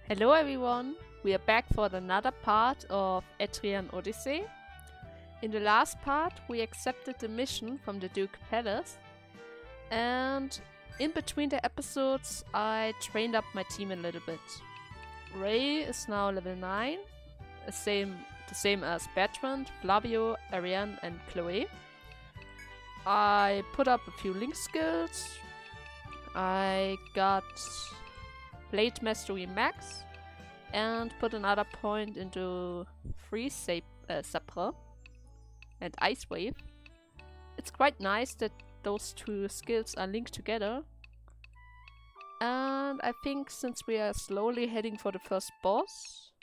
Hello everyone, we are back for another part of Etrian Odyssey. In the last part we accepted the mission from the Duke Palace, and in between the episodes I trained up my team a little bit. Ray is now level 9, the same as Bertrand, Flavio, Ariane and Chloe. I put up a few link skills. I got Blade Mastery Max and put another point into Freeze Sapra and Ice Wave. It's quite nice that those two skills are linked together. And I think since we are slowly heading for the first boss,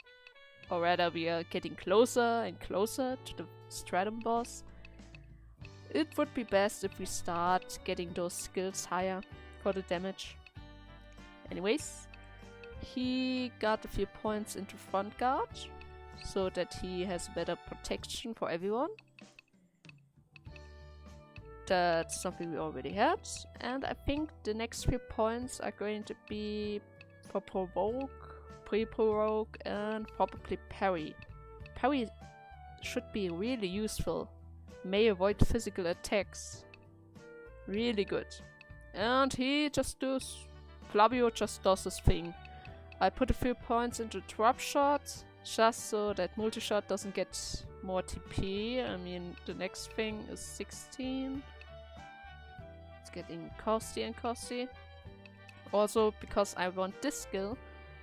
or rather we are getting closer and closer to the Stratum boss, it would be best if we start getting those skills higher for the damage. Anyways, he got a few points into front guard, so that he has better protection for everyone. That's something we already had, and I think the next few points are going to be for Provoke, Pre-Provoke, and probably Parry. Parry should be really useful. May avoid physical attacks. Really good. And Flavio just does his thing. I put a few points into drop shots, just so that multi-shot doesn't get more TP. I mean, the next thing is 16. It's getting costly and costly. Also, because I want this skill,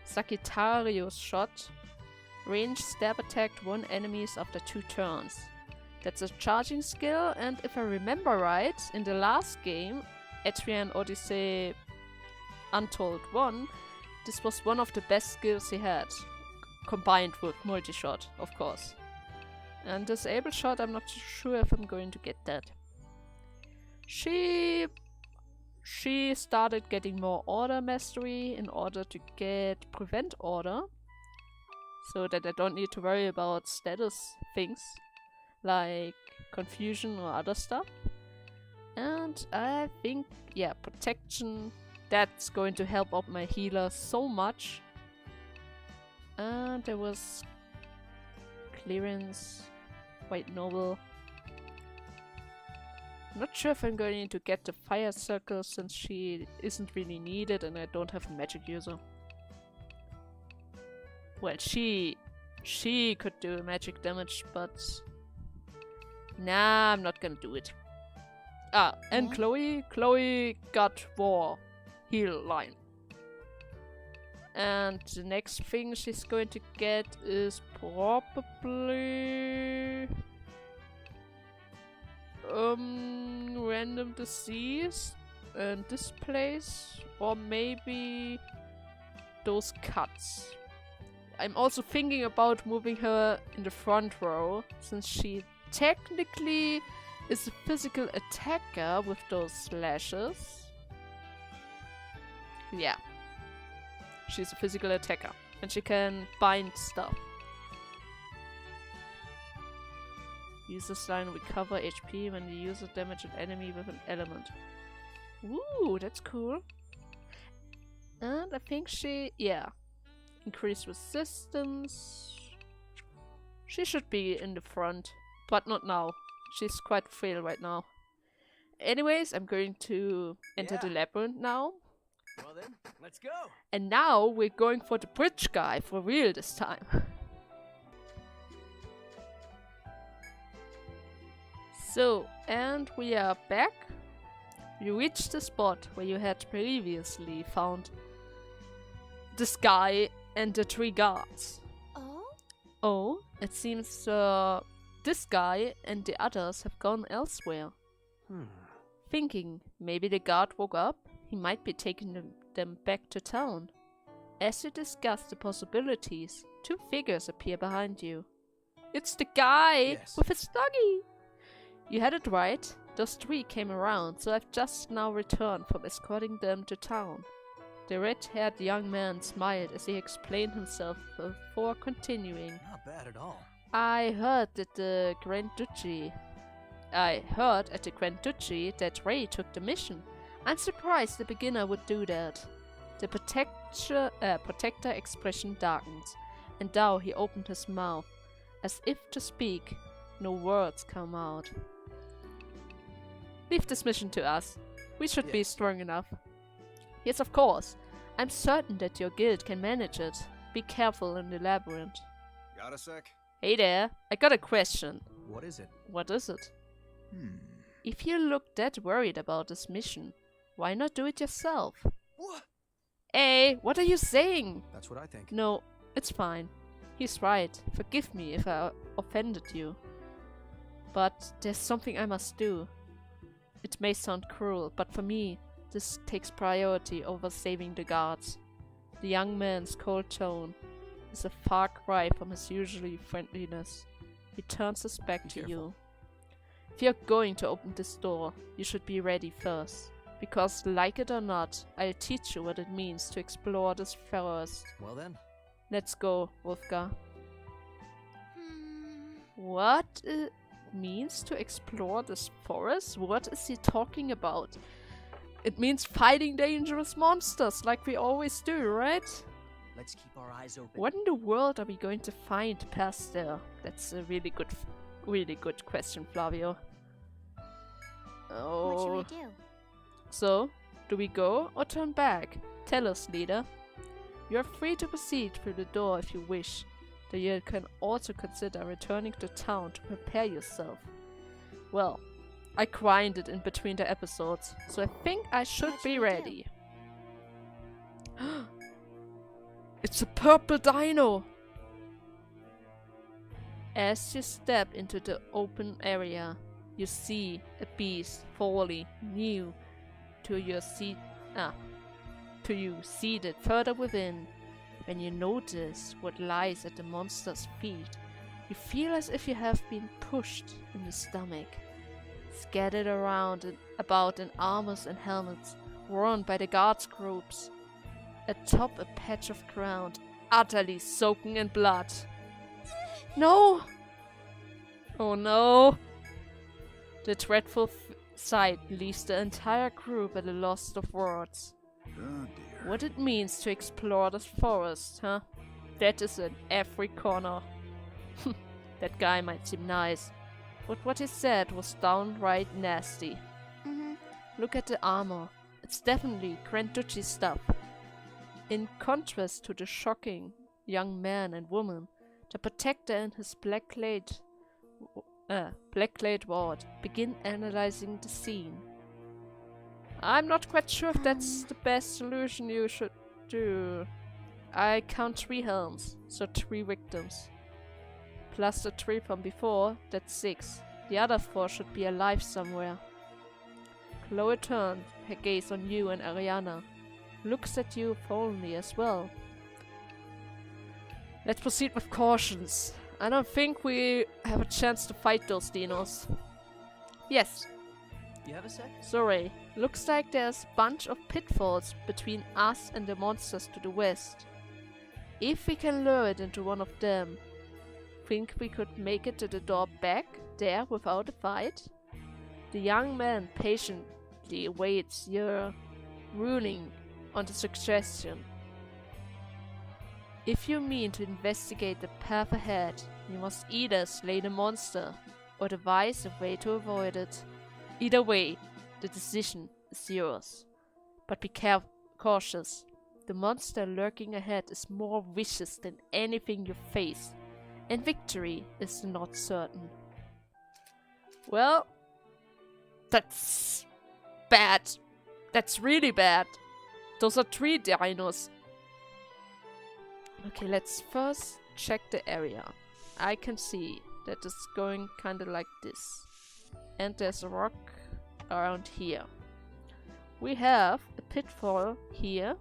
Sagittarius Shot. Range stab attacked one enemies after 2 turns. That's a charging skill, and if I remember right, in the last game, Etrian Odyssey Untold 1, this was one of the best skills he had, combined with multi-shot, of course. And disable shot, I'm not sure if I'm going to get that. She started getting more order mastery in order to get prevent order, so that I don't need to worry about status things like confusion or other stuff. And I think, yeah, protection, that's going to help out my healer so much. And there was clearance, White Noble. I'm not sure if I'm going to get the fire circle since she isn't really needed and I don't have a magic user. Well, she could do magic damage, but nah, I'm not gonna do it. Ah, and Chloe got War heal line. And the next thing she's going to get is probably random disease and this place, or maybe those cuts. I'm also thinking about moving her in the front row, since she technically is a physical attacker with those slashes. Yeah. She's a physical attacker, and she can bind stuff. User's line recover HP when the user damage an enemy with an element. Ooh, that's cool. And I think increased resistance. She should be in the front, but not now. She's quite frail right now. Anyways, I'm going to enter the Labyrinth now. Well then, let's go. And now we're going for the bridge guy for real this time. So, and we are back. You reached the spot where you had previously found this guy and the 3 guards. Oh, it seems this guy and the others have gone elsewhere. Thinking maybe the guard woke up, he might be taking them back to town. As you discuss the possibilities, 2 figures appear behind you. It's the guy with his doggy! You had it right, those 3 came around, so I've just now returned from escorting them to town. The red-haired young man smiled as he explained himself before continuing. Not bad at all. I heard at the Grand Duchy that Ray took the mission. I'm surprised the beginner would do that. The protector expression darkened, and now he opened his mouth, as if to speak. No words come out. Leave this mission to us. We should be strong enough. Yes, of course. I'm certain that your guild can manage it. Be careful in the labyrinth. Got a sec? Hey there, I got a question. What is it? What is it? If you look that worried about this mission, why not do it yourself? What? Hey, what are you saying? That's what I think. No, it's fine. He's right. Forgive me if I offended you. But there's something I must do. It may sound cruel, but for me, this takes priority over saving the guards. The young man's cold tone is a far cry from his usually friendliness. He turns his back to you. If you're going to open this door, you should be ready first. Because, like it or not, I'll teach you what it means to explore this forest. Well then. Let's go, Wolfgar. What it means to explore this forest? What is he talking about? It means fighting dangerous monsters, like we always do, right? Let's keep our eyes open. What in the world are we going to find past there? That's a really good question, Flavio. Oh. What should we do? So, do we go or turn back? Tell us, leader. You are free to proceed through the door if you wish, though you can also consider returning to town to prepare yourself. Well, I grinded in between the episodes, so I think I should be ready. It's a purple dino! As you step into the open area, you see a beast wholly new to you seated further within. When you notice what lies at the monster's feet, you feel as if you have been pushed in the stomach. Scattered around and about in armors and helmets worn by the guards groups. Atop a patch of ground, utterly soaking in blood. No! Oh no! The dreadful sight leaves the entire group at a loss of words. Oh dear. What it means to explore this forest, huh? That is in every corner. That guy might seem nice, but what he said was downright nasty. Look at the armor. It's definitely Grand Duchy stuff. In contrast to the shocking young man and woman, the protector and his black-clad ward begin analyzing the scene. I'm not quite sure if that's the best solution you should do. I count 3 helms, so 3 victims. Plus the 3 from before, that's 6. The other 4 should be alive somewhere. Chloe turns her gaze on you and Ariana. Looks at you fondly as well. Let's proceed with cautions. I don't think we have a chance to fight those dinos. Yes. You have a sec? Sorry. Looks like there's a bunch of pitfalls between us and the monsters to the west. If we can lure it into one of them, think we could make it to the door back there without a fight? The young man patiently awaits your ruling on the suggestion. If you mean to investigate the path ahead, you must either slay the monster or devise a way to avoid it. Either way, the decision is yours. But be cautious. The monster lurking ahead is more vicious than anything you face, and victory is not certain. Well, that's bad. That's really bad. Those are 3 dinos. Okay, let's first check the area. I can see that it's going kinda like this. And there's a rock around here. We have a pitfall here.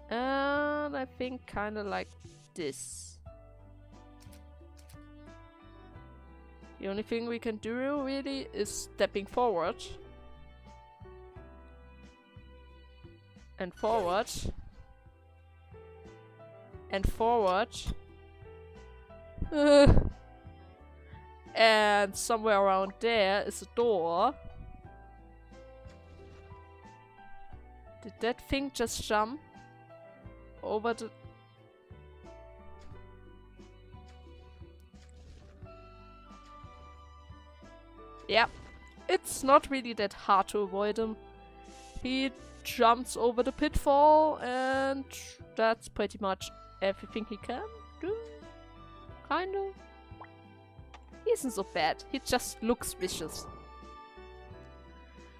And I think kinda like this. The only thing we can do really is stepping forward. And forward. And forward. And somewhere around there is a door. The that thing just jump over the... Yeah, it's not really that hard to avoid him. He jumps over the pitfall, and that's pretty much everything he can do. Kinda. He isn't so bad, he just looks vicious.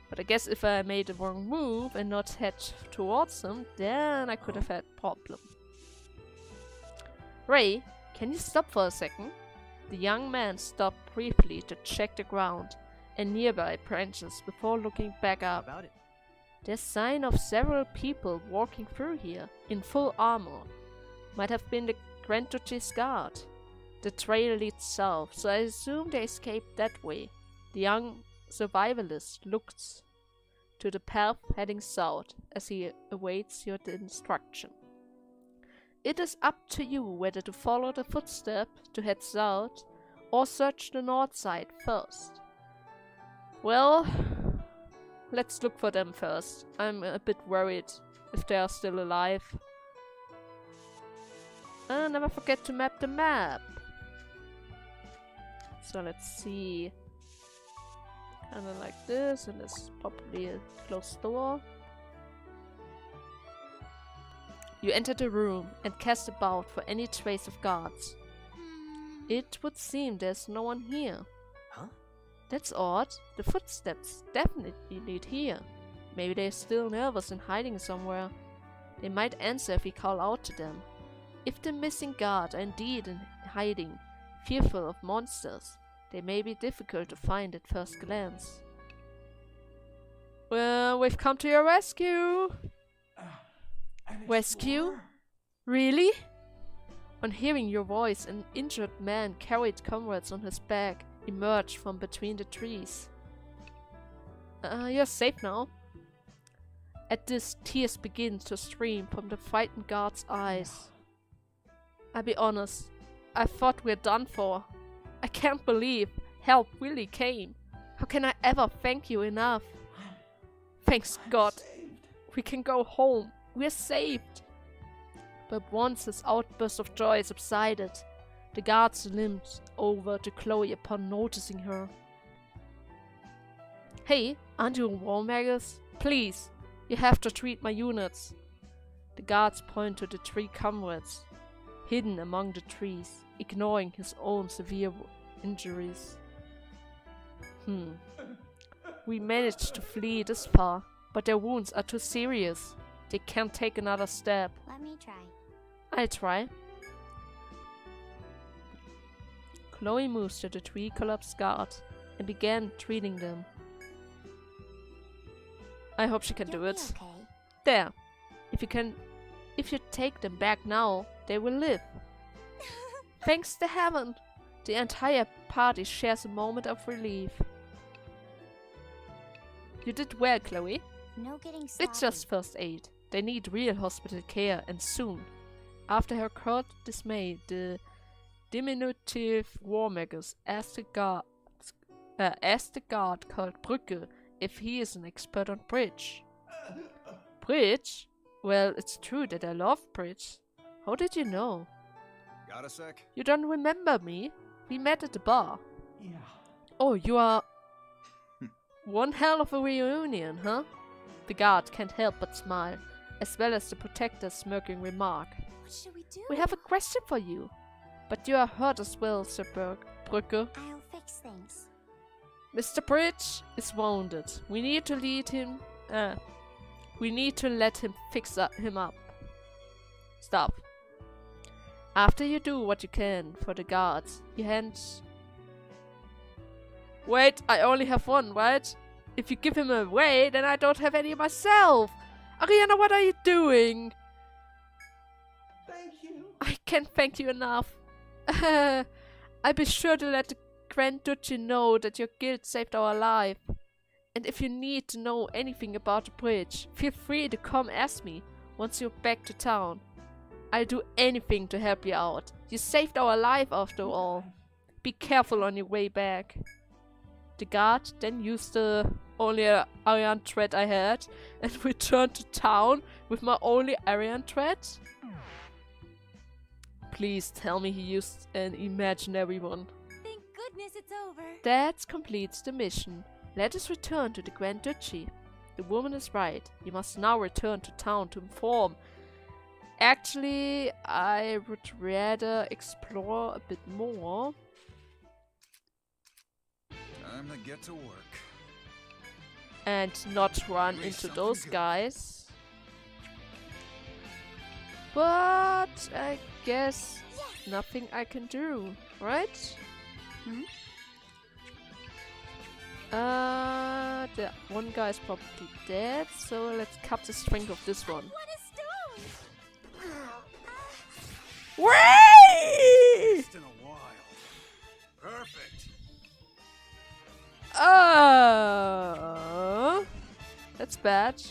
But I guess if I made the wrong move and not head towards him, then I could have had problem. Ray, can you stop for a second? The young man stopped briefly to check the ground and nearby branches before looking back up. About it. There's sign of several people walking through here in full armor. Might have been the Grand Duchy's guard. The trail leads south, so I assume they escaped that way. The young survivalist looks to the path heading south as he awaits your instruction. It is up to you whether to follow the footsteps to head south or search the north side first. Well, let's look for them first. I'm a bit worried if they are still alive. And never forget to map the map. So let's see. Kinda like this, and there's probably a closed door. You enter the room and cast about for any trace of guards. It would seem there's no one here. Huh? That's odd. The footsteps definitely lead here. Maybe they're still nervous and hiding somewhere. They might answer if we call out to them. If the missing guard are indeed in hiding, fearful of monsters, they may be difficult to find at first glance. Well, we've come to your rescue! Rescue? Really? On hearing your voice, an injured man carried comrades on his back emerged from between the trees. You're safe now. At this, tears begin to stream from the frightened guard's eyes. I'll be honest, I thought we're done for. I can't believe help really came. How can I ever thank you enough? Thanks God. We can go home. We're saved. But once his outburst of joy subsided, the guards limped over to Chloe upon noticing her. Hey, aren't you war magus? Please, you have to treat my units. The guards point to the three comrades, hidden among the trees, ignoring his own severe injuries. We managed to flee this far, but their wounds are too serious. They can't take another step. Let me try. I'll try. Chloe moves to the three collapsed guards and began treating them. I hope she can do it. Okay. There. If you take them back now, they will live. Thanks to heaven. The entire party shares a moment of relief. You did well, Chloe. No getting sloppy. It's just first aid. They need real hospital care, and soon. After her cold dismay, the diminutive war magus asked the guard called Brucke if he is an expert on bridge. Bridge? Well, it's true that I love bridge. How did you know? Got a sec? You don't remember me? We met at the bar. Yeah. Oh, you are... One hell of a reunion, huh? The guard can't help but smile, as well as the protector's smirking remark. What should we do? We have a question for you. But you are hurt as well, Sir Brucke. I'll fix things. Mr. Bridge is wounded. We need to let him fix him up. Stop. After you do what you can for the guards, you hand... Wait, I only have one, right? If you give him away, then I don't have any myself. Ariana, what are you doing? Thank you. I can't thank you enough. I'll be sure to let the Grand Duchy know that your guild saved our life. And if you need to know anything about the bridge, feel free to come ask me once you're back to town. I'll do anything to help you out. You saved our life after all. Be careful on your way back. the guard, then used the only Arian thread I had, and returned to town with my only Arian thread? Please tell me he used an imaginary one. Thank goodness it's over. That completes the mission. Let us return to the Grand Duchy. The woman is right. You must now return to town to inform. Actually, I would rather explore a bit more. Time to get to work. And not run into those guys. But I guess nothing I can do, right? Hmm? The one guy is probably dead, so let's cut the strength of this one. What a stone! Whee! Just in a while. Perfect. That's bad.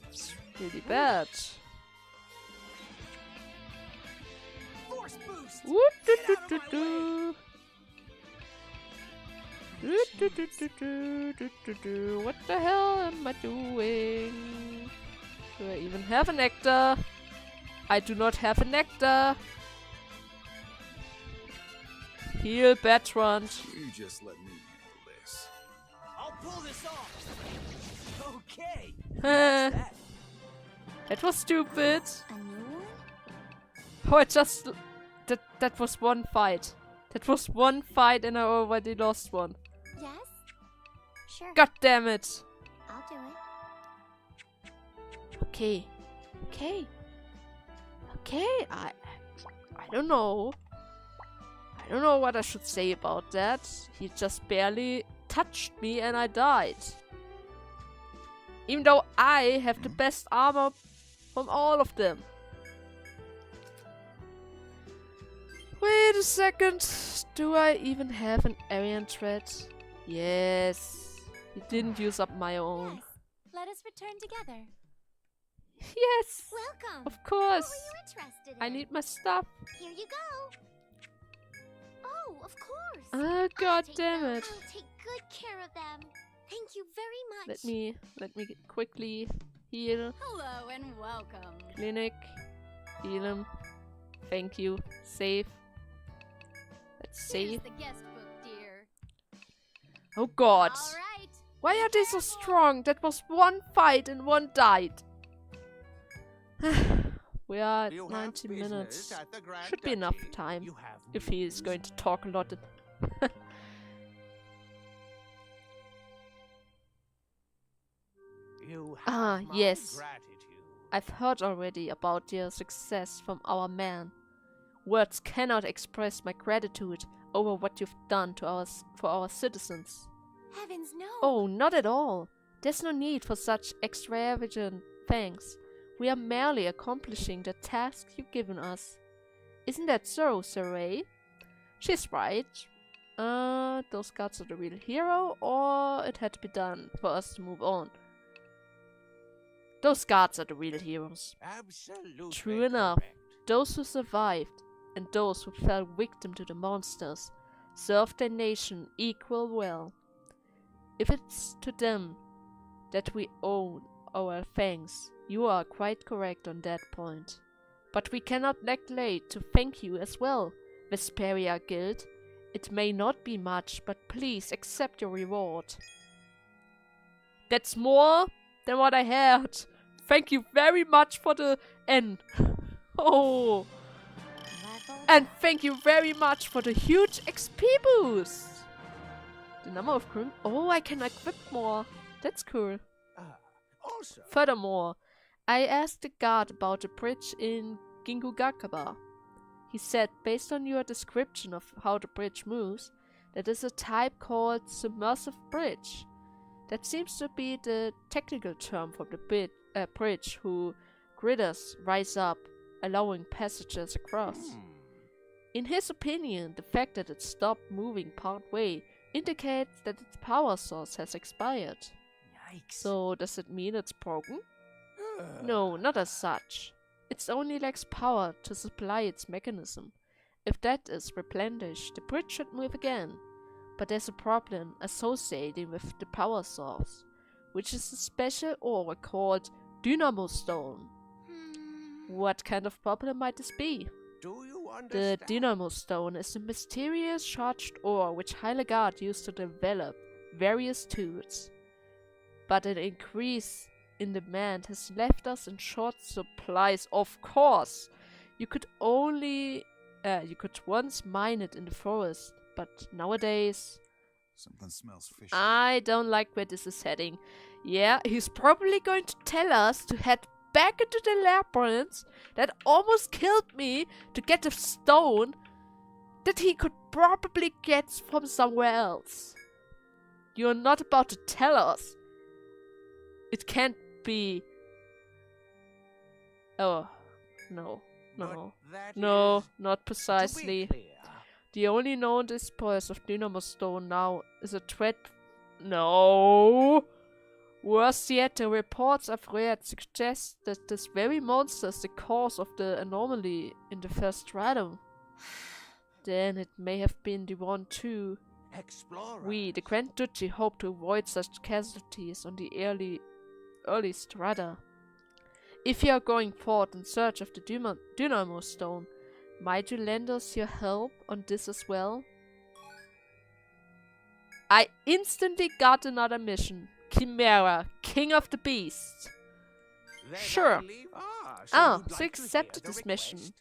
That's really bad. Force boost. Whoop, doo, Get doo, out of doo, my doo. Doo, doo, doo, doo, doo, doo, doo, doo. What the hell am I doing? Do I even have a nectar? I do not have a nectar. Heal Bertrand. You just let me handle this. I'll pull this off. Okay. That. That was stupid. A new one? Oh, I just... That was one fight. That was one fight and I already lost one. Yes? Sure. God damn it. I'll do it. Okay. Okay. Okay, I don't know. I don't know what I should say about that. He just barely touched me and I died. Even though I have the best armor from all of them. Wait a second. Do I even have an Arian thread? Yes. He didn't use up my own. Yes. Let us return together. Yes. Welcome. Of What course. were you interested in? I need my stuff. Here you go. Oh, of course. God damn it. I'll take good care of them. Thank you very much. Let me quickly heal. Hello and welcome. Clinic. Heal him. Thank you. Save. Let's save. The guest book, dear. Oh god. All right. Why are they so strong? That was one fight and one died. We are at 90 minutes. Should be enough time if he is going to talk a lot. Yes. I've heard already about your success from our man. Words cannot express my gratitude over what you've done to for our citizens. Heavens, no. Oh, not at all. There's no need for such extravagant thanks. We are merely accomplishing the task you've given us. Isn't that so, Saray? She's right. Those guards are the real hero, or it had to be done for us to move on. Those guards are the real heroes. Absolutely. True enough. correct. Those who survived, and those who fell victim to the monsters, served their nation equal well. If it's to them that we owe our thanks, you are quite correct on that point. But we cannot neglect to thank you as well, Vesperia Guild. It may not be much, but please accept your reward. That's more than what I had. Thank you very much for the N. Oh. And thank you very much for the huge XP boost. The number of crew. Oh, I can equip more. That's cool. Also, Furthermore, I asked the guard about the bridge in Gingugakaba. He said, based on your description of how the bridge moves, that is a type called submersive bridge. That seems to be the technical term for the bridge who gridders rise up, allowing passages across. In his opinion, the fact that it stopped moving part-way indicates that its power source has expired. Yikes. So, does it mean it's broken? No, not as such. It only lacks power to supply its mechanism, If that is replenished, the bridge should move again. But there's a problem associated with the power source, which is a special ore called Dynamo Stone. What kind of problem might this be? Do you The understand? Dynamo Stone is a mysterious charged ore which Heiligard used to develop various tools. But an increase in demand has left us in short supplies. Of course, you could once mine it in the forest, but nowadays Something smells fishy. I don't like where this is heading. Yeah, he's probably going to tell us to head back into the labyrinth that almost killed me to get a stone that he could probably get from somewhere else. You're not about to tell us. It can't be. Oh, no. No. But that No, is- not to be precisely. clear, The only known dispersal of Dynamo Stone now is a threat. No! Worse yet, the reports I've read suggest that this very monster is the cause of the anomaly in the first stratum. Then it may have been the one too. Explorer. We, the Grand Duchy, hope to avoid such casualties on the early strata. If you are going forth in search of the Dynamo Stone, might you lend us your help on this as well? I instantly got another mission. Chimera, King of the Beasts. Then I Sure. believe- So you'd you like to accepted hear the this mission. request?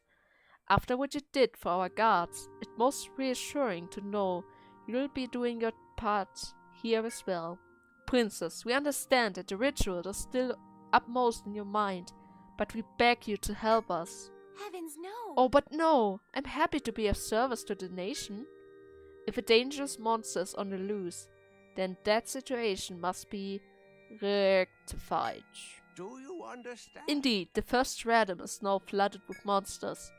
After what you did for our guards, it's most reassuring to know you'll be doing your part here as well. Princess, we understand that the ritual is still upmost in your mind, but we beg you to help us. Heavens, no. Oh, but no! I'm happy to be of service to the nation. If a dangerous monster is on the loose, then that situation must be rectified. Do you understand? Indeed, the first stratum is now flooded with monsters.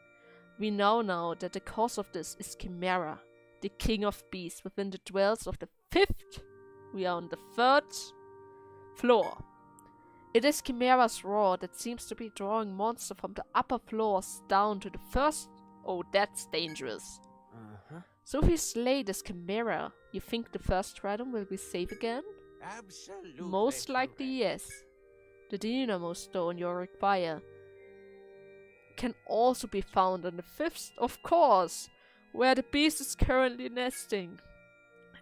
We now know that the cause of this is Chimera, the king of beasts within the dwells of the 5th. We are on the 3rd floor. It is Chimera's roar that seems to be drawing monsters from the upper floors down to the first. Oh, that's dangerous. Uh-huh. So if we slay this Chimera, you think the first stratum will be safe again? Absolutely. Most likely, correct. yes. The Dynamo Stone you require can also be found on the 5th, of course, where the beast is currently nesting.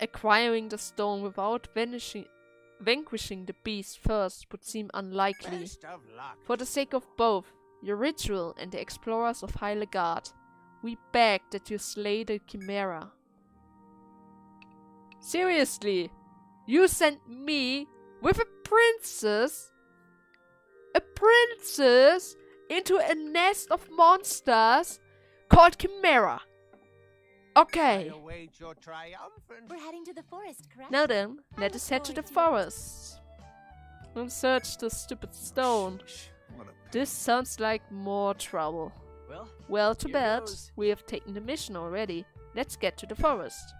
Acquiring the stone without vanquishing the beast first would seem unlikely. Best of luck. For the sake of both your ritual and the explorers of Heiligard, we beg that you slay the Chimera. Seriously, you sent me with a princess into a nest of monsters called Chimera. Okay, I await your triumphant. We're heading to the forest, correct? now then, let us head to the forest and search the stupid stone. What a This sounds like more trouble. Well, Too Here bad. goes. We have taken the mission already. Let's get to the forest.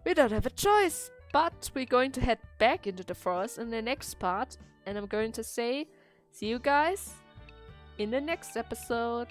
We don't have a choice, but we're going to head back into the forest in the next part. And I'm going to say, see you guys in the next episode.